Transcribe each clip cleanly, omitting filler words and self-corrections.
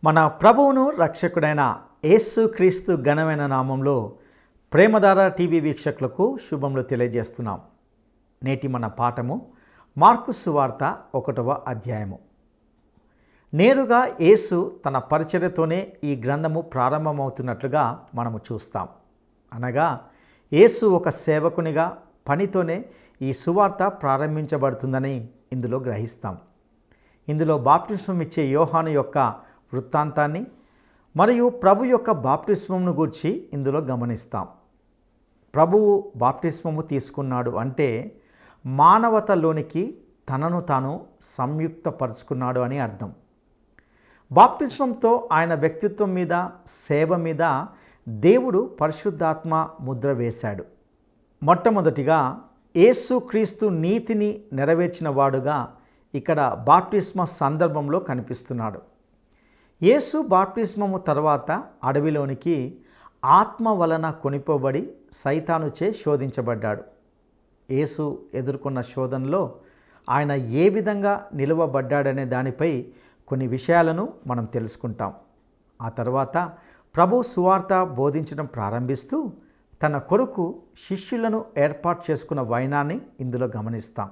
మన ప్రభువును రక్షకుడైన యేసు క్రీస్తు ఘనమైన నామంలో ప్రేమధార టీవీ వీక్షకులకు శుభములు తెలియజేస్తున్నాం. నేటి మన పాఠము మార్కు సువార్త 1వ అధ్యాయము. నేరుగా యేసు తన పరిచర్యతోనే ఈ గ్రంథము ప్రారంభమవుతున్నట్లుగా మనము చూస్తాం. అనగా యేసు ఒక సేవకునిగా పనితోనే ఈ సువార్త ప్రారంభించబడుతుందని ఇందులో గ్రహిస్తాం. ఇందులో బాప్టిస్మం ఇచ్చే యోహాను యొక్క వృత్తాంతాన్ని మరియు ప్రభు యొక్క బాప్టిస్మమును గూర్చి ఇందులో గమనిస్తాం. ప్రభువు బాప్టిస్మము తీసుకున్నాడు అంటే మానవతలోనికి తనను తాను సంయుక్తపరుచుకున్నాడు అని అర్థం. బాప్టిస్మంతో ఆయన వ్యక్తిత్వం మీద, సేవ మీద దేవుడు పరిశుద్ధాత్మ ముద్ర వేశాడు. మొట్టమొదటిగా యేసు క్రీస్తు నీతిని నెరవేర్చిన వాడుగా ఇక్కడ బాప్టిస్మ సందర్భంలో కనిపిస్తున్నాడు. యేసు బాప్టిస్మము తర్వాత అడవిలోనికి ఆత్మ వలన కొనిపోబడి సైతానుచే శోధించబడ్డాడు. యేసు ఎదుర్కొన్న శోధనలో ఆయన ఏ విధంగా నిలువబడ్డాడనే దానిపై కొన్ని విషయాలను మనం తెలుసుకుంటాం. ఆ తర్వాత ప్రభు సువార్త బోధించడం ప్రారంభిస్తూ తన కొరకు శిష్యులను ఏర్పాటు చేసుకున్న వైనాన్ని ఇందులో గమనిస్తాం.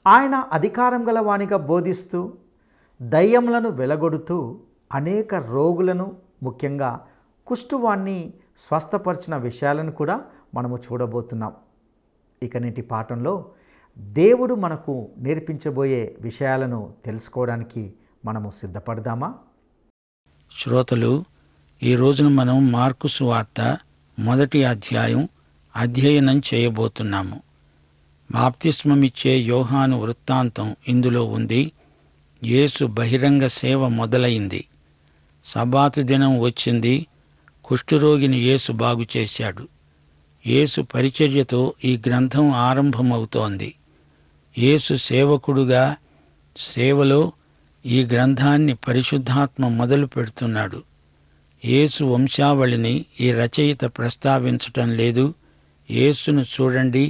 ఆయన అధికారం గల వానిగా బోధిస్తూ దయ్యములను వెలగొడుతూ అనేక రోగులను, ముఖ్యంగా కుష్ఠువాణ్ణి స్వస్థపరిచిన విషయాలను కూడా మనము చూడబోతున్నాం. ఇక నేటి పాఠంలో దేవుడు మనకు నేర్పించబోయే విషయాలను తెలుసుకోవడానికి మనము సిద్ధపడదామా? శ్రోతలు, ఈ రోజున మనం మార్కు సువార్త 1వ అధ్యాయం అధ్యయనం చేయబోతున్నాము. బాప్తిస్మమిచ్చే యోహాను వృత్తాంతం ఇందులో ఉంది. యేసు బహిరంగ సేవ మొదలైంది. సబాతు దినం వచ్చింది. కుష్ఠరోగిని యేసు బాగు చేశాడు. యేసు పరిచర్యతో ఈ గ్రంథం ఆరంభమవుతోంది. యేసు సేవకుడుగా సేవలో ఈ గ్రంథాన్ని పరిశుద్ధాత్మ మొదలు పెడుతున్నాడు. యేసు వంశావళిని ఈ రచయిత ప్రస్తావించటం లేదు. యేసును చూడండి,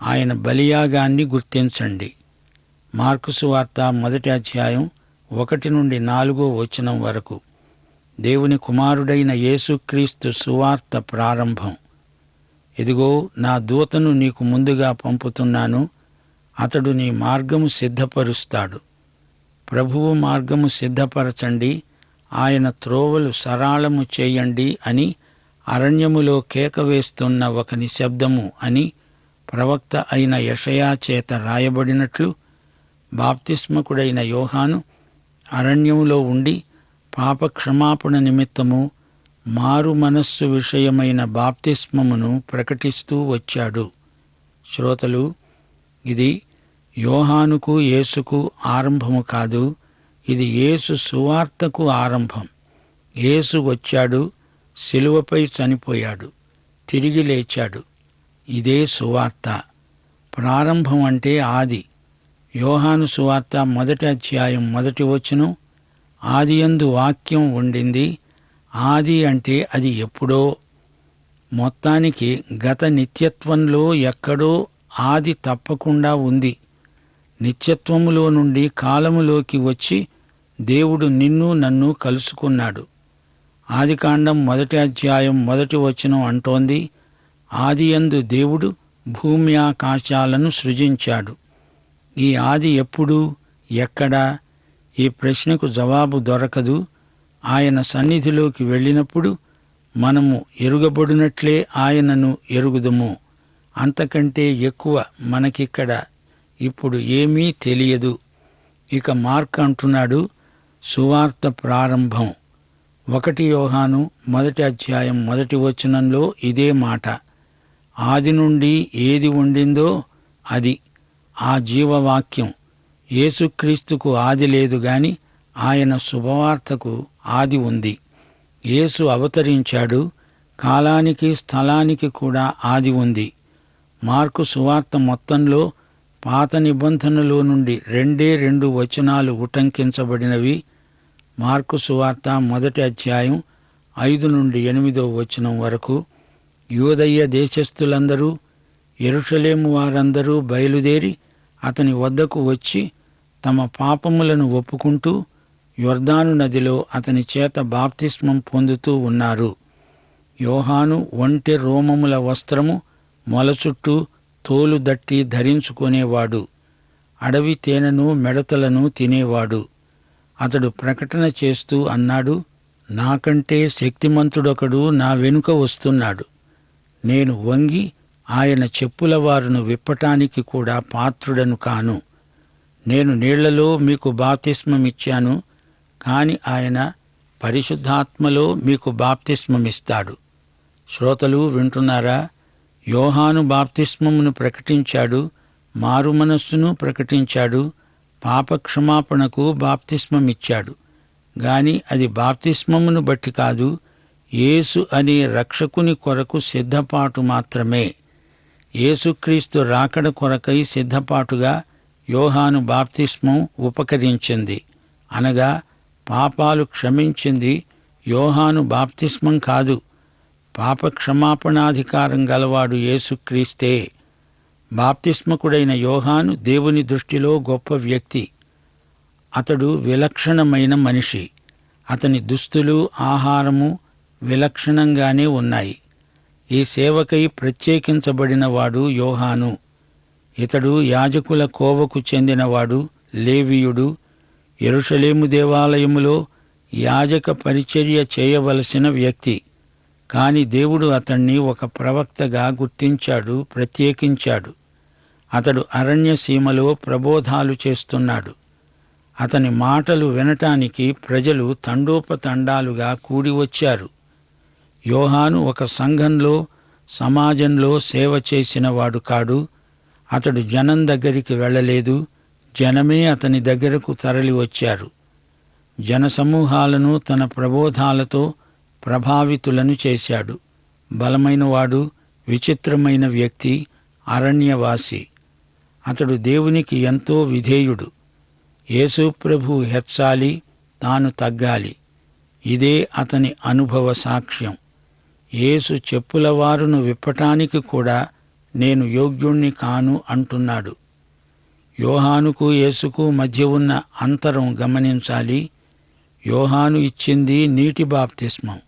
ఆయన బలియాగాన్ని గుర్తించండి. మార్కు సువార్త 1వ అధ్యాయం 1 నుండి 4వ వచనం వరకు. దేవుని కుమారుడైన యేసుక్రీస్తు సువార్త ప్రారంభం. ఇదిగో, నా దూతను నీకు ముందుగా పంపుతున్నాను. అతడు నీ మార్గము సిద్ధపరుస్తాడు. ప్రభువు మార్గము సిద్ధపరచండి, ఆయన త్రోవలు సరాళము చేయండి అని అరణ్యములో కేక వేస్తున్న ఒక నిశ్శబ్దము అని ప్రవక్త అయిన యెషయా చేత రాయబడినట్లు బాప్తిస్మకుడైన యోహాను అరణ్యములో ఉండి పాపక్షమాపణ నిమిత్తము మారు మనస్సు విషయమైన బాప్తిస్మమును ప్రకటిస్తూ వచ్చాడు. శ్రోతలు, ఇది యోహానుకు, యేసుకు ఆరంభము కాదు, ఇది యేసు సువార్తకు ఆరంభం. యేసు వచ్చాడు, శిలువపై చనిపోయాడు, తిరిగి లేచాడు. ఇదే సువార్త. ప్రారంభం అంటే ఆది. యోహాను సువార్త 1వ అధ్యాయం 1వ వచనం, ఆదియందు వాక్యం ఉండింది. ఆది అంటే అది ఎప్పుడో. మొత్తానికి గత నిత్యత్వంలో ఎక్కడో ఆది తప్పకుండా ఉంది. నిత్యత్వములో నుండి కాలములోకి వచ్చి దేవుడు నిన్ను నన్ను కలుసుకున్నాడు. ఆదికాండం 1వ అధ్యాయం 1వ వచనం అంటోంది, ఆదియందు దేవుడు భూమి ఆకాశాలను సృజించాడు. ఈ ఆది ఎప్పుడు, ఎక్కడా? ఈ ప్రశ్నకు జవాబు దొరకదు. ఆయన సన్నిధిలోకి వెళ్ళినప్పుడు మనము ఎరుగబడినట్లే ఆయనను ఎరుగుదుము. అంతకంటే ఎక్కువ మనకిక్కడ ఇప్పుడు ఏమీ తెలియదు. ఇక మార్క్ అంటున్నాడు, సువార్త ప్రారంభం. 1 యోహాను 1వ అధ్యాయం 1వ వచనంలో ఇదే మాట. ఆది నుండి ఏది ఉండిందో అది, ఆ జీవవాక్యం. యేసుక్రీస్తుకు ఆది లేదు గాని ఆయన శుభవార్తకు ఆది ఉంది. యేసు అవతరించాడు, కాలానికి స్థలానికి కూడా ఆది ఉంది. మార్కు సువార్త మొత్తంలో పాత నిబంధనలో నుండి 2 వచనాలు ఉటంకించబడినవి. మార్కు సువార్త 1వ అధ్యాయం 5 నుండి 8వ వచనం వరకు. యూదయ్య దేశస్థులందరూ, యెరూషలేము వారందరూ బయలుదేరి అతని వద్దకు వచ్చి తమ పాపములను ఒప్పుకుంటూ యొర్దాను నదిలో అతని చేత బాప్తిస్మం పొందుతూ ఉన్నారు. యోహాను ఒంటె రోమముల వస్త్రము మొల చుట్టూ తోలు దట్టి ధరించుకునేవాడు. అడవి తేనెను మెడతలను తినేవాడు. అతడు ప్రకటన చేస్తూ అన్నాడు, నాకంటే శక్తిమంతుడొకడు నా వెనుక వస్తున్నాడు. నేను వంగి ఆయన చెప్పుల వారును విప్పటానికి కూడా పాత్రుడను కాను. నేను నీళ్లలో మీకు బాప్తిస్మమిచ్చాను, కాని ఆయన పరిశుద్ధాత్మలో మీకు బాప్తిస్మమిస్తాడు. శ్రోతలు వింటున్నారా? యోహాను బాప్తిస్మమును ప్రకటించాడు, మారుమనస్సును ప్రకటించాడు, పాపక్షమాపణకు బాప్తిస్మమిచ్చాడు. గాని అది బాప్తిస్మమును బట్టి కాదు, యేసు అనే రక్షకుని కొరకు సిద్ధపాటు మాత్రమే. యేసుక్రీస్తు రాకడ కొరకై సిద్ధపాటుగా యోహాను బాప్తిస్మం ఉపకరించింది. అనగా పాపాలు క్షమించింది యోహాను బాప్తిస్మం కాదు. పాపక్షమాపణాధికారం గలవాడు యేసుక్రీస్తే. బాప్తిస్మకుడైన యోహాను దేవుని దృష్టిలో గొప్ప వ్యక్తి. అతడు విలక్షణమైన మనిషి. అతని దుస్తులు, ఆహారము విలక్షణంగానే ఉన్నాయి. ఈ సేవకై ప్రత్యేకించబడినవాడు యోహాను. ఇతడు యాజకుల కోవకు చెందినవాడు, లేవీయుడు. యెరూషలేము దేవాలయములో యాజక పరిచర్య చేయవలసిన వ్యక్తి. కాని దేవుడు అతణ్ణి ఒక ప్రవక్తగా గుర్తించాడు, ప్రత్యేకించాడు. అతడు అరణ్య సీమలో ప్రబోధాలు చేస్తున్నాడు. అతని మాటలు వినటానికి ప్రజలు తండోపతండాలుగా కూడి వచ్చారు. యోహాను ఒక సంఘంలో, సమాజంలో సేవ చేసినవాడు కాడు. అతడు జనం దగ్గరికి వెళ్ళలేదు, జనమే అతని దగ్గరకు తరలి వచ్చారు. జనసమూహాలను తన ప్రబోధాలతో ప్రభావితులను చేశాడు. బలమైనవాడు, విచిత్రమైన వ్యక్తి, అరణ్యవాసి. అతడు దేవునికి ఎంతో విధేయుడు. యేసు ప్రభువు హెచ్చాలి, తాను తగ్గాలి. ఇదే అతని అనుభవ సాక్ష్యం. యేసు చెప్పులవారును విప్పటానికి కూడా నేను యోగ్యుణ్ణి కాను అంటున్నాడు. యోహానుకు యేసుకు మధ్య ఉన్న అంతరం గమనించాలి. యోహాను ఇచ్చింది నీటి బాప్తిస్మం.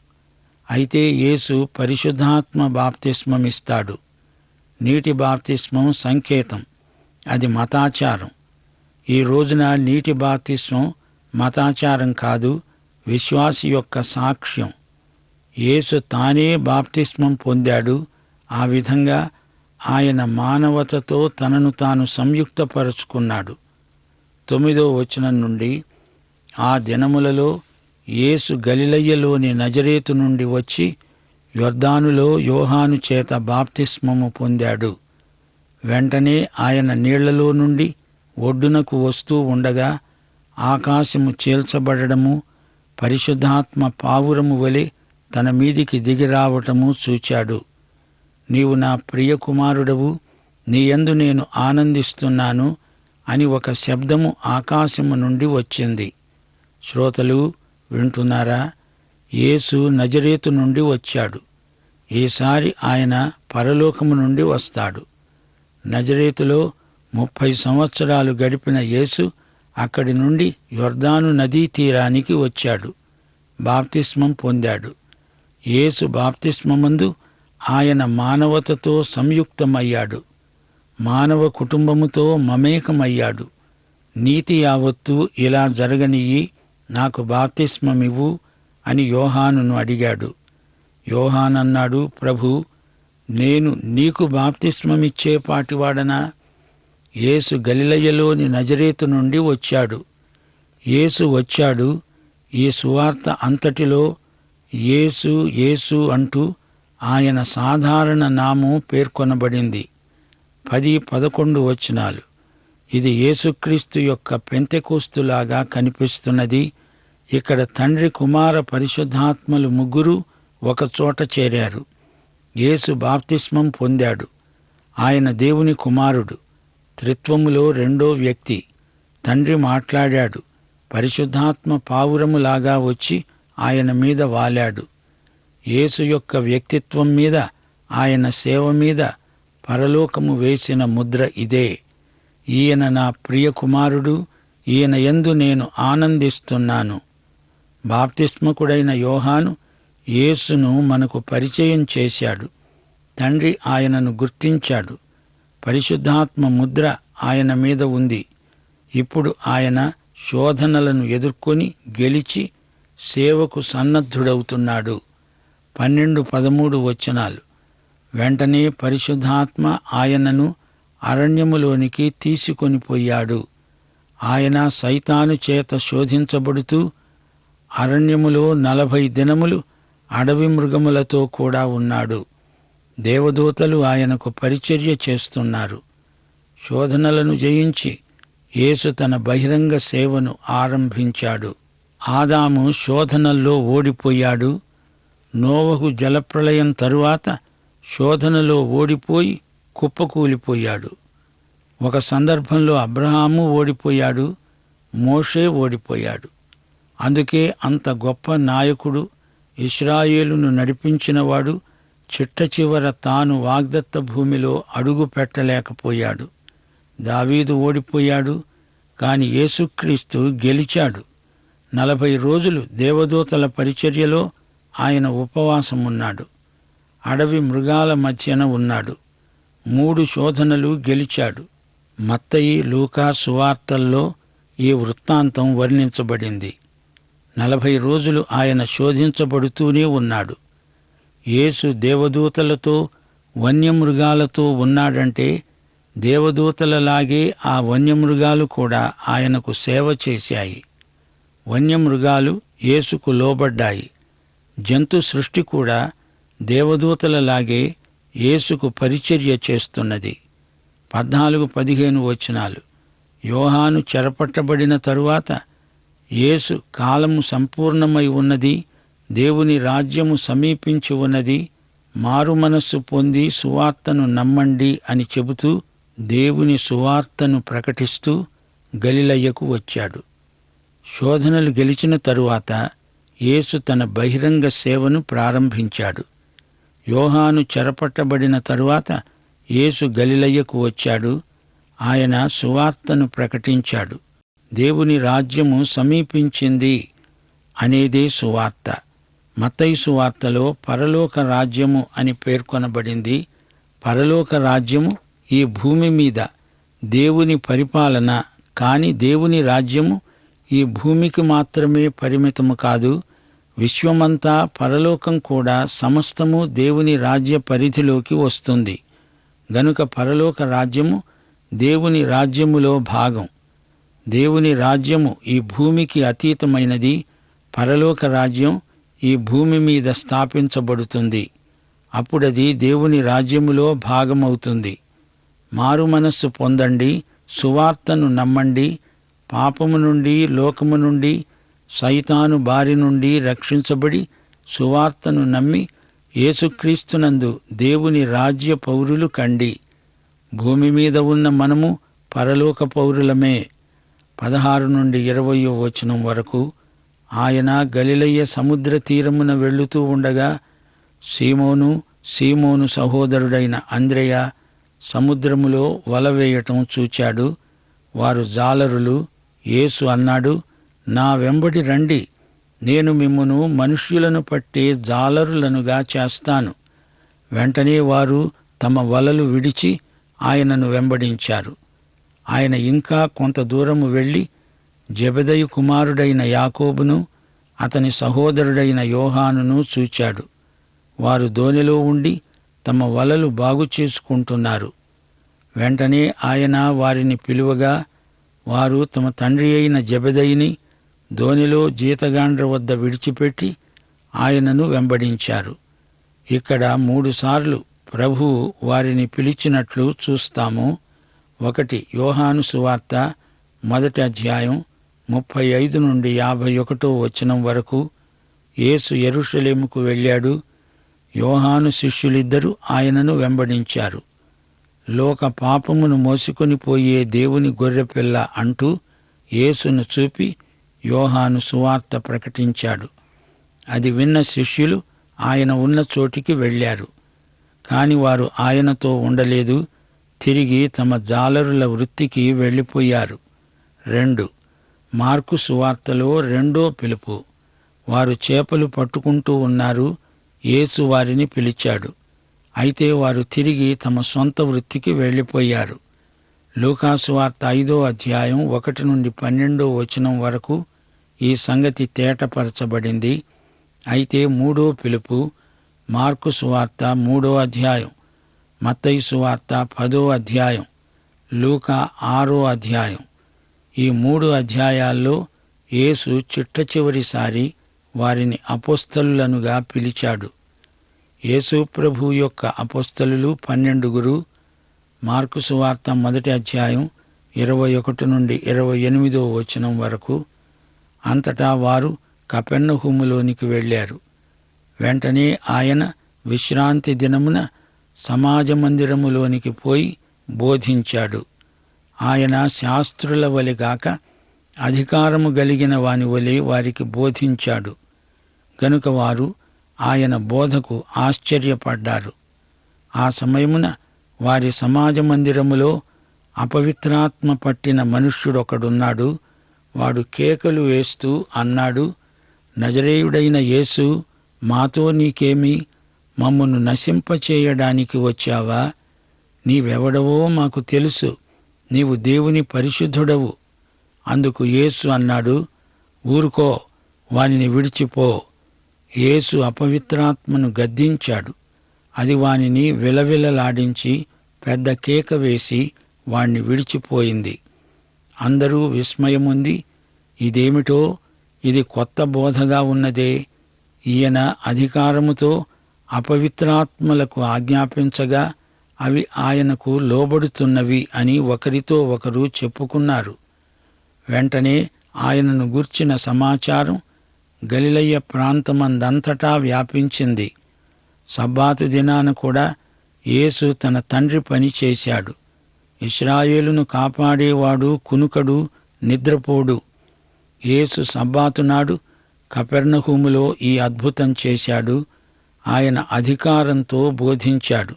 అయితే యేసు పరిశుద్ధాత్మ బాప్తిస్మమిస్తాడు. నీటి బాప్తిస్మం సంకేతం, అది మతాచారం. ఈ రోజున నీటి బాప్తిస్మం మతాచారం కాదు, విశ్వాసి యొక్క సాక్ష్యం. యేసు తానే బాప్తిస్మం పొందాడు. ఆ విధంగా ఆయన మానవతతో తనను తాను సంయుక్తపరుచుకున్నాడు. 9వ వచనం నుండి, ఆ దినములలో యేసు గలిలయ్యలోని నజరేతు నుండి వచ్చి యొర్దానులో యోహాను చేత బాప్తిస్మము పొందాడు. వెంటనే ఆయన నీళ్లలో నుండి ఒడ్డునకు వస్తూ ఉండగా ఆకాశము చీల్చబడము, పరిశుద్ధాత్మ పావురము వలె తన మీదికి దిగిరావటము చూచాడు. నీవు నా ప్రియ కుమారుడవు, నీ యందు నేను ఆనందిస్తున్నాను అని ఒక శబ్దము ఆకాశము నుండి వచ్చింది. శ్రోతలు వింటున్నారా? యేసు నజరేతు నుండి వచ్చాడు. ఈసారి ఆయన పరలోకము నుండి వస్తాడు. నజరేతులో 30 సంవత్సరాలు గడిపిన యేసు అక్కడి నుండి యొర్దాను నదీ తీరానికి వచ్చాడు. బాప్తిస్మం పొందాడు. యేసు బాప్తిస్మమందు ఆయన మానవతతో సంయుక్తమయ్యాడు. మానవ కుటుంబముతో మమేకమయ్యాడు. నీతి యావత్తు ఇలా జరగనియ్యి, నాకు బాప్తిస్మమివ్వు అని యోహానును అడిగాడు. యోహానన్నాడు, ప్రభూ, నేను నీకు బాప్తిస్మమిచ్చే పాటివాడనా? యేసు గలిలయలోని నజరేతు నుండి వచ్చాడు. యేసు వచ్చాడు. ఈ సువార్త అంతటిలో యేసు యేసు అంటూ ఆయన సాధారణ నామం పేర్కొనబడింది. 10-11 వచనాలు. ఇది యేసుక్రీస్తు యొక్క పెంతెకోస్తులాగా కనిపిస్తున్నది. ఇక్కడ తండ్రి, కుమార, పరిశుద్ధాత్మలు ముగ్గురు ఒకచోట చేరారు. యేసు బాప్తిస్మం పొందాడు. ఆయన దేవుని కుమారుడు, త్రిత్వములో రెండో వ్యక్తి. తండ్రి మాట్లాడాడు. పరిశుద్ధాత్మ పావురములాగా వచ్చి ఆయన మీద వాలాడు. యేసు యొక్క వ్యక్తిత్వం మీద, ఆయన సేవ మీద పరలోకము వేసిన ముద్ర ఇదే. ఈయన నా ప్రియ కుమారుడు, ఈయన యందు నేను ఆనందిస్తున్నాను. బాప్తిస్మకుడైన యోహాను యేసును మనకు పరిచయం చేశాడు. తండ్రి ఆయనను గుర్తించాడు. పరిశుద్ధాత్మ ముద్ర ఆయన మీద ఉంది. ఇప్పుడు ఆయన శోధనలను ఎదుర్కొని గెలిచి సేవకు సన్నద్ధుడవుతున్నాడు. 12-13 వచనాలు. వెంటనే పరిశుద్ధాత్మ ఆయనను అరణ్యములోనికి తీసుకొనిపోయాడు. ఆయన సైతాను చేత శోధించబడుతూ అరణ్యములో 40 దినములు అడవి మృగములతో కూడా ఉన్నాడు. దేవదూతలు ఆయనకు పరిచర్య చేస్తున్నారు. శోధనలను జయించి యేసు తన బహిరంగ సేవను ఆరంభించాడు. ఆదాము శోధనల్లో ఓడిపోయాడు. నోవహు జలప్రళయం తరువాత శోధనలో ఓడిపోయి కుప్పకూలిపోయాడు. ఒక సందర్భంలో అబ్రహాము ఓడిపోయాడు. మోషే ఓడిపోయాడు. అందుకే అంత గొప్ప నాయకుడు, ఇశ్రాయేలును నడిపించినవాడు చిట్టచివర తాను వాగ్దత్త భూమిలో అడుగు పెట్టలేకపోయాడు. దావీదు ఓడిపోయాడు. కాని యేసుక్రీస్తు గెలిచాడు. 40 రోజులు దేవదూతల పరిచర్యలో ఆయన ఉపవాసమున్నాడు. అడవి మృగాల మధ్యన ఉన్నాడు. 3 శోధనలు గెలిచాడు. మత్తయి, లూకా సువార్తల్లో ఈ వృత్తాంతం వర్ణించబడింది. 40 రోజులు ఆయన శోధించబడుతూనే ఉన్నాడు. యేసు దేవదూతలతో వన్యమృగాలతో ఉన్నాడంటే దేవదూతలలాగే ఆ వన్యమృగాలు కూడా ఆయనకు సేవ చేశాయి. వన్యమృగాలు యేసుకు లోబడ్డాయి. జంతు సృష్టి కూడా దేవదూతలలాగే యేసుకు పరిచర్య చేస్తున్నది. 14-15 వచనాలు. యోహాను చెరపట్టబడిన తరువాత యేసు కాలము సంపూర్ణమై ఉన్నది, దేవుని రాజ్యము సమీపించి ఉన్నది, మారు మనస్సు పొంది సువార్తను నమ్మండి అని చెబుతూ దేవుని సువార్తను ప్రకటిస్తూ గలిలయకు వచ్చాడు. శోధనలు గెలిచిన తరువాత యేసు తన బహిరంగ సేవను ప్రారంభించాడు. యోహాను చెరపట్టబడిన తరువాత యేసు గలిలయకు వచ్చాడు. ఆయన సువార్తను ప్రకటించాడు. దేవుని రాజ్యము సమీపించింది అనేదే సువార్త. మత్తయి సువార్తలో పరలోక రాజ్యము అని పేర్కొనబడింది. పరలోక రాజ్యము ఈ భూమి మీద దేవుని పరిపాలన. కాని దేవుని రాజ్యము ఈ భూమికి మాత్రమే పరిమితము కాదు. విశ్వమంతా, పరలోకం కూడా సమస్తము దేవుని రాజ్య పరిధిలోకి వస్తుంది. గనుక పరలోక రాజ్యము దేవుని రాజ్యములో భాగం. దేవుని రాజ్యము ఈ భూమికి అతీతమైనది. పరలోక రాజ్యం ఈ భూమి మీద స్థాపించబడుతుంది. అప్పుడది దేవుని రాజ్యములో భాగమవుతుంది. మారు మనస్సు పొందండి, సువార్తను నమ్మండి, పాపము నుండి, లోకము నుండి, సైతాను బారి నుండి రక్షించబడి సువార్తను నమ్మి యేసుక్రీస్తునందు దేవుని రాజ్య పౌరులు కండి. భూమి మీద ఉన్న మనము పరలోక పౌరులమే. 16-20 వచనం వరకు. ఆయన గలిలయ సముద్ర తీరమున వెళ్ళుతూ ఉండగా సీమోను సహోదరుడైన అంద్రెయ సముద్రములో వల వేయటం చూచాడు. వారు జాలరులు. యేసు అన్నాడు, నా వెంబడి రండి, నేను మిమ్మును మనుష్యులను పట్టే జాలరులనుగా చేస్తాను. వెంటనే వారు తమ వలలు విడిచి ఆయనను వెంబడించారు. ఆయన ఇంకా కొంత దూరము వెళ్ళి జెబెదయి కుమారుడైన యాకోబును, అతని సహోదరుడైన యోహానును చూచాడు. వారు దోణిలో ఉండి తమ వలలు బాగు చేసుకుంటున్నారు. వెంటనే ఆయన వారిని పిలువగా వారు తమ తండ్రి అయిన జెబెదయిని దోణిలో జీతగాండ్ర వద్ద విడిచిపెట్టి ఆయనను వెంబడించారు. ఇక్కడ 3 సార్లు ప్రభువు వారిని పిలిచినట్లు చూస్తాము. 1 యోహాను సువార్త 1వ అధ్యాయం 35-51 వచనం వరకు. యేసు యెరూషలేముకు వెళ్ళాడు. యోహాను శిష్యులిద్దరూ ఆయనను వెంబడించారు. లోక పాపమును మోసుకొని పోయే దేవుని గొర్రెపిల్ల అంటూ యేసును చూపి యోహాను సువార్త ప్రకటించాడు. అది విన్న శిష్యులు ఆయన ఉన్న చోటికి వెళ్ళారు. కాని వారు ఆయనతో ఉండలేదు. తిరిగి తమ జాలరుల వృత్తికి వెళ్ళిపోయారు. 2 మార్కు సువార్తలో రెండో పిలుపు. వారు చేపలు పట్టుకుంటూ ఉన్నారు. యేసు వారిని పిలిచాడు. అయితే వారు తిరిగి తమ సొంత వృత్తికి వెళ్ళిపోయారు. లూకాసు వార్త 5వ అధ్యాయం 1 నుండి 12వ వచనం వరకు ఈ సంగతి తేటపరచబడింది. అయితే మూడో పిలుపు మార్కు సువార్త 3వ అధ్యాయం, మత్తయి సువార్త 10వ అధ్యాయం, లూకా 6వ అధ్యాయం. ఈ 3 అధ్యాయాల్లో యేసు చిట్టచివరిసారి వారిని అపోస్తలులనుగా పిలిచాడు. యేసు ప్రభు యొక్క అపోస్తలులు 12. మార్కు సువార్త 1వ అధ్యాయం 21 నుండి 28వ వచనం వరకు. అంతటా వారు కపెర్నహూములోనికి వెళ్ళారు. వెంటనే ఆయన విశ్రాంతి దినమున సమాజ మందిరములోనికి పోయి బోధించాడు. ఆయన శాస్త్రుల వలె గాక అధికారము గలిగిన వాని వలె వారికి బోధించాడు. గనుక వారు ఆయన బోధకు ఆశ్చర్యపడ్డారు. ఆ సమయమున వారి సమాజ మందిరములో అపవిత్రాత్మ పట్టిన మనుష్యుడొకడున్నాడు. వాడు కేకలు వేస్తూ అన్నాడు, నజరేయుడైన యేసు, మాతో నీకేమి? మమ్మను నశింపచేయడానికి వచ్చావా? నీవెవడవో మాకు తెలుసు. నీవు దేవుని పరిశుద్ధుడవు. అందుకు యేసు అన్నాడు, ఊరుకో, వానిని విడిచిపో. యేసు అపవిత్రాత్మను గద్దించాడు. అది వానిని విలవిలలాడించి పెద్ద కేక వేసి వాణ్ణి విడిచిపోయింది. అందరూ విస్మయముంది, ఇదేమిటో, ఇది కొత్త బోధగా ఉన్నదే. ఈయన అధికారముతో అపవిత్రాత్మలకు ఆజ్ఞాపించగా అవి ఆయనకు లోబడుతున్నవి అని ఒకరితో ఒకరు చెప్పుకున్నారు. వెంటనే ఆయనను గూర్చిన సమాచారం గలిలయ ప్రాంతమందంతటా వ్యాపించింది. సబ్బాతు దినాన కూడా యేసు తన తండ్రి పని చేశాడు. ఇశ్రాయేలును కాపాడేవాడు కునుకడు, నిద్రపోడు. యేసు సబ్బాతు నాడు కపెర్నహూములో ఈ అద్భుతం చేశాడు. ఆయన అధికారంతో బోధించాడు.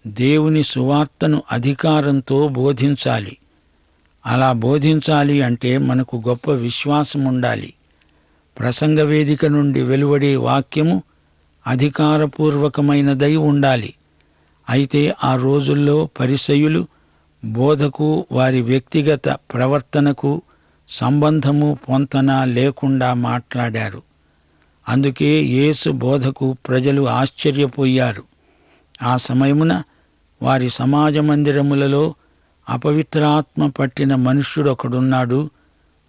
దేవుని సువార్తను అధికారంతో బోధించాలి. అలా బోధించాలి అంటే మనకు గొప్ప విశ్వాసం ఉండాలి. ప్రసంగ వేదిక నుండి వెలువడే వాక్యము అధికారపూర్వకమైనదై ఉండాలి. అయితే ఆ రోజుల్లో పరిసయ్యులు బోధకు వారి వ్యక్తిగత ప్రవర్తనకు సంబంధము పొంతన లేకుండా మాట్లాడారు. అందుకే యేసు బోధకు ప్రజలు ఆశ్చర్యపోయారు. ఆ సమయమున వారి సమాజ మందిరములలో అపవిత్రాత్మ పట్టిన మనుష్యుడొకడున్నాడు.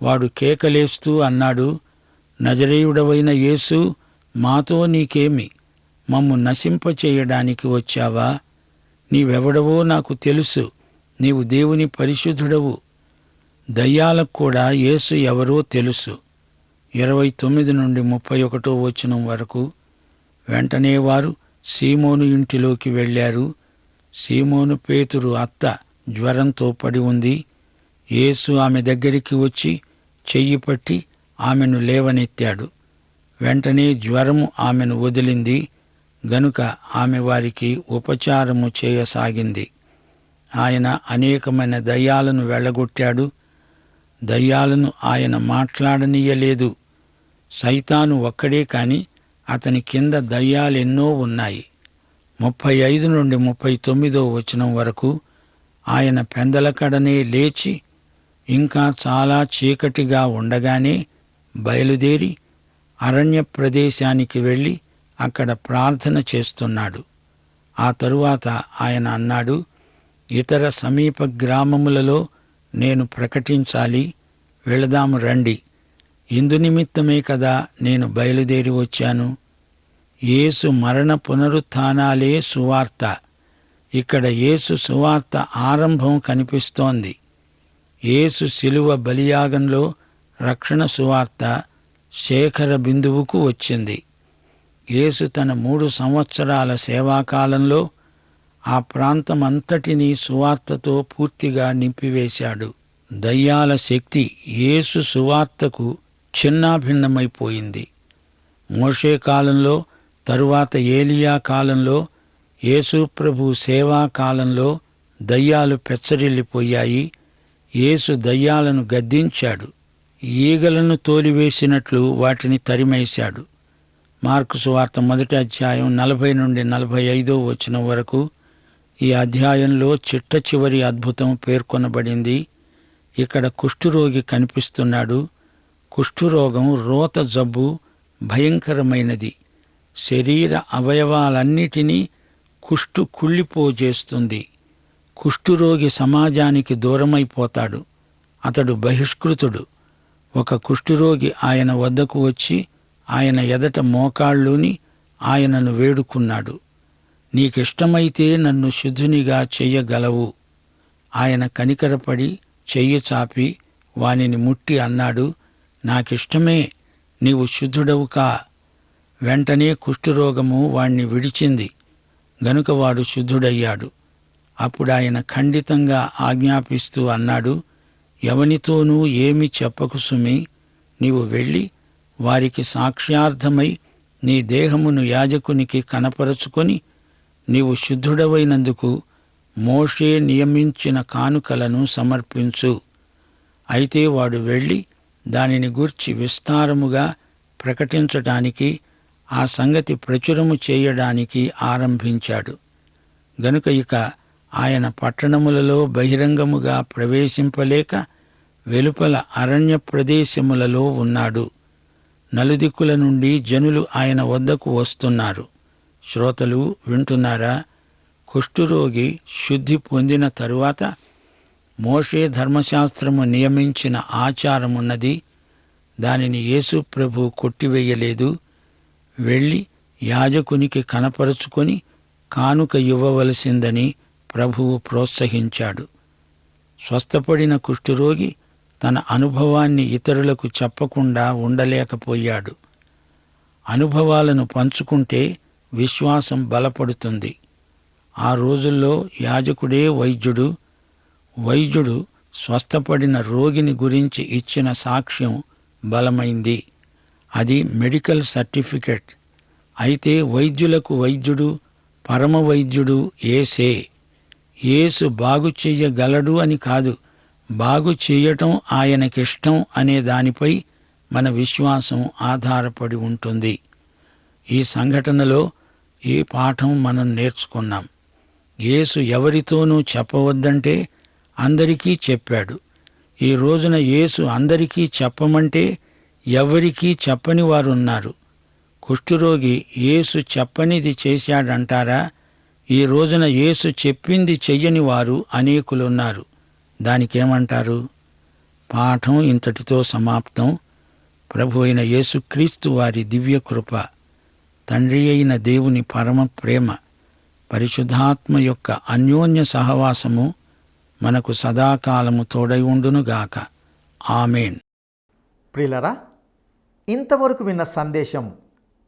వాడు కేకలేస్తూ అన్నాడు, నజరేయుడవైన యేసు, మాతో నీకేమి? మమ్ము నశింపచేయడానికి వచ్చావా? నీవెవడవో నాకు తెలుసు. నీవు దేవుని పరిశుద్ధుడవు. దయ్యాలకు కూడా యేసు ఎవరో తెలుసు. 29 నుండి 31 వచనం వరకు. వెంటనే వారు సీమోను ఇంటిలోకి వెళ్ళారు. సీమోను పేతురు అత్త జ్వరంతో పడి ఉంది. యేసు ఆమె దగ్గరికి వచ్చి చెయ్యి పట్టి ఆమెను లేవనెత్తాడు. వెంటనే జ్వరము ఆమెను వదిలింది. గనుక ఆమె వారికి ఉపచారము చేయసాగింది. ఆయన అనేకమైన దయ్యాలను వెళ్ళగొట్టాడు. దయ్యాలను ఆయన మాట్లాడనీయలేదు. సైతాను ఒక్కడే కాని అతని కింద దయ్యాలెన్నో ఉన్నాయి. 35 నుండి 39 వచనం వరకు. ఆయన పెందలకడనే లేచి ఇంకా చాలా చీకటిగా ఉండగానే బయలుదేరి అరణ్య ప్రదేశానికి వెళ్ళి అక్కడ ప్రార్థన చేస్తున్నాడు. ఆ తరువాత ఆయన అన్నాడు, ఇతర సమీప గ్రామములలో నేను ప్రకటించాలి. వెళదాము రండి. ఇందునిమిత్తమే కదా నేను బయలుదేరి వచ్చాను. యేసు మరణ పునరుత్థానాలే సువార్త. ఇక్కడ యేసు సువార్త ఆరంభం కనిపిస్తోంది. యేసు శిలువ బలియాగంలో రక్షణ సువార్త శేఖర బిందువుకు వచ్చింది. యేసు తన 3 సంవత్సరాల సేవాకాలంలో ఆ ప్రాంతమంతటినీ సువార్తతో పూర్తిగా నింపివేశాడు. దయ్యాల శక్తి యేసు సువార్తకు చిన్నాభిన్నమైపోయింది. మోషే కాలంలో, తరువాత ఏలియా కాలంలో, యేసు ప్రభు సేవా కాలంలో దయ్యాలు పెచ్చరిల్లిపోయాయి. యేసు దయ్యాలను గద్దించాడు. ఈగలను తోలివేసినట్లు వాటిని తరిమేశాడు. మార్కు సువార్త 1వ అధ్యాయం 40 నుండి 45 వచనం వరకు ఈ అధ్యాయంలో చిట్ట చివరి అద్భుతం పేర్కొనబడింది. ఇక్కడ కుష్ఠురోగి కనిపిస్తున్నాడు. కుష్ఠురోగం రోత జబ్బు, భయంకరమైనది. శరీర అవయవాలన్నిటినీ కుష్టు కుళ్ళిపోజేస్తుంది. కుష్ఠురోగి సమాజానికి దూరమైపోతాడు. అతడు బహిష్కృతుడు. ఒక కుష్ఠురోగి ఆయన వద్దకు వచ్చి ఆయన ఎదట మోకాళ్ళూని ఆయనను వేడుకున్నాడు. నీకిష్టమైతే నన్ను శుద్ధునిగా చెయ్యగలవు. ఆయన కనికరపడి చెయ్యి చాపి వానిని ముట్టి అన్నాడు, నాకిష్టమే, నీవు శుద్ధుడవు కా. వెంటనే కుష్ఠురోగము వాణ్ణి విడిచింది గనుక వాడు శుద్ధుడయ్యాడు. అప్పుడాయన ఖండితంగా ఆజ్ఞాపిస్తూ అన్నాడు, ఎవనితోనూ ఏమి చెప్పకు సుమి. నీవు వెళ్ళి వారికి సాక్ష్యార్థమై నీ దేహమును యాజకునికి కనపరచుకొని నీవు శుద్ధుడవైనందుకు మోషే నియమించిన కానుకలను సమర్పించు. అయితే వాడు వెళ్ళి దానిని గూర్చి విస్తారముగా ప్రకటించటానికి, ఆ సంగతి ప్రచురము చేయడానికి ఆరంభించాడు. గనుక ఇక ఆయన పట్టణములలో బహిరంగముగా ప్రవేశింపలేక వెలుపల అరణ్య ప్రదేశములలో ఉన్నాడు. నలుదిక్కుల నుండి జనులు ఆయన వద్దకు వస్తున్నారు. శ్రోతలు వింటున్నారా? కుష్ఠురోగి శుద్ధి పొందిన తరువాత మోషే ధర్మశాస్త్రము నియమించిన ఆచారమున్నది. దానిని యేసు ప్రభు కొట్టివేయలేదు. వెళ్ళి యాజకునికి కనపరుచుకొని కానుక ఇవ్వవలసిందని ప్రభువు ప్రోత్సహించాడు. స్వస్థపడిన కుష్ఠురోగి తన అనుభవాన్ని ఇతరులకు చెప్పకుండా ఉండలేకపోయాడు. అనుభవాలను పంచుకుంటే విశ్వాసం బలపడుతుంది. ఆ రోజుల్లో యాజకుడే వైద్యుడు. వైద్యుడు స్వస్థపడిన రోగిని గురించి ఇచ్చిన సాక్ష్యం బలమైంది. అది మెడికల్ సర్టిఫికెట్. అయితే వైద్యులకు వైద్యుడు, పరమ వైద్యుడు యేసే. యేసు బాగు చెయ్యగలడు అని కాదు, బాగు చెయ్యటం ఆయనకిష్టం అనే దానిపై మన విశ్వాసం ఆధారపడి ఉంటుంది. ఈ సంఘటనలో ఈ పాఠం మనం నేర్చుకున్నాం. యేసు ఎవరితోనూ చెప్పవద్దంటే అందరికీ చెప్పాడు. ఈ రోజున యేసు అందరికీ చెప్పమంటే ఎవరికీ చెప్పని వారున్నారు. కుష్ఠురోగి యేసు చెప్పనిది చేశాడంటారా? ఈ రోజున యేసు చెప్పింది చెయ్యని వారు అనేకులున్నారు. దానికేమంటారు? పాఠం ఇంతటితో సమాప్తం. ప్రభు అయిన యేసుక్రీస్తు వారి దివ్యకృప, తండ్రి అయిన దేవుని పరమ ప్రేమ, పరిశుద్ధాత్మ యొక్క అన్యోన్య సహవాసము మనకు సదాకాలము తోడై ఉండునుగాక. ఆమేన్. ప్రియులరా, ఇంతవరకు విన్న సందేశం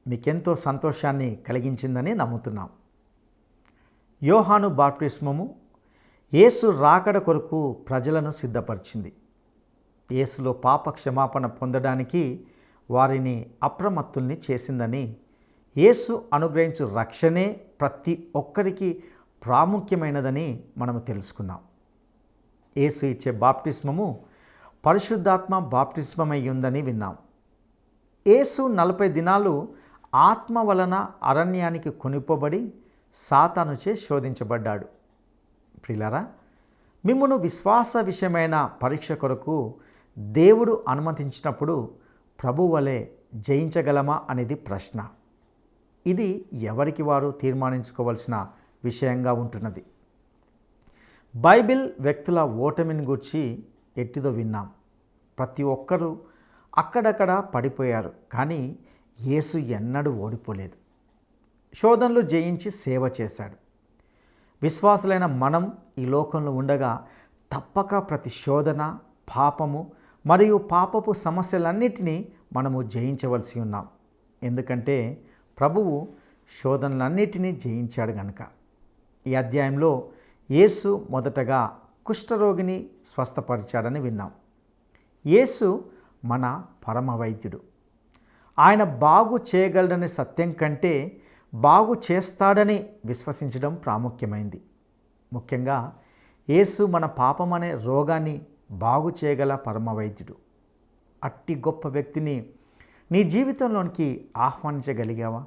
మీకెంతో సంతోషాన్ని కలిగించిందని నమ్ముతున్నాం. యోహాను బాప్టిస్మము యేసు రాకడ కొరకు ప్రజలను సిద్ధపరిచింది. యేసులో పాప క్షమాపణ పొందడానికి వారిని అప్రమత్తుల్ని చేసిందని, యేసు అనుగ్రహించు రక్షణే ప్రతి ఒక్కరికి ప్రాముఖ్యమైనదని మనము తెలుసుకున్నాం. యేసు ఇచ్చే బాప్టిస్మము పరిశుద్ధాత్మ బాప్టిస్మమై ఉందని విన్నాం. యేసు 40 దినాలు ఆత్మ వలన అరణ్యానికి కొనిపోబడి సాతానుచే శోధించబడ్డాడు. ప్రియులారా, మిమ్మును విశ్వాస విషయమైన పరీక్ష కొరకు దేవుడు అనుమతించినప్పుడు ప్రభు వలె జయించగలమా అనేది ప్రశ్న. ఇది ఎవరికి వారు తీర్మానించుకోవాల్సిన విషయంగా ఉంటున్నది. బైబిల్ వ్యక్తుల ఓటమిని గూర్చి ఎట్టిదో విన్నాం. ప్రతి ఒక్కరూ అక్కడక్కడ పడిపోయారు, కానీ యేసు ఎన్నడూ ఓడిపోలేదు. శోధనలు జయించి సేవ చేశాడు. విశ్వాసులైన మనం ఈ లోకంలో ఉండగా తప్పక ప్రతి శోధన, పాపము మరియు పాపపు సమస్యలన్నిటినీ మనము జయించవలసి ఉన్నాం. ఎందుకంటే ప్రభువు శోధనలన్నిటినీ జయించాడు గనుక. ఈ అధ్యాయంలో యేసు మొదటగా కుష్ఠరోగిని స్వస్థపరిచాడని విన్నాం. యేసు మన పరమ వైద్యుడు. ఆయన బాగు చేయగలడనే సత్యం కంటే బాగు చేస్తాడని విశ్వసించడం ప్రాముఖ్యమైంది. ముఖ్యంగా యేసు మన పాపం అనే రోగాన్ని బాగు చేయగల పరమ వైద్యుడు. అట్టి గొప్ప వ్యక్తిని నీ జీవితంలోనికి ఆహ్వానించగలిగావా?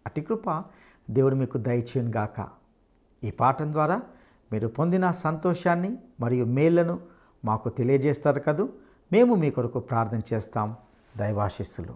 అట్టి కృప దేవుడు మీకు దయచేయును గాక. ఈ పాఠం ద్వారా మీరు పొందిన సంతోషాన్ని మరియు మేళ్లను మాకు తెలియజేస్తారు కదూ. మేము మీ కొరకు ప్రార్థన చేస్తాం. దైవాశీస్సులు.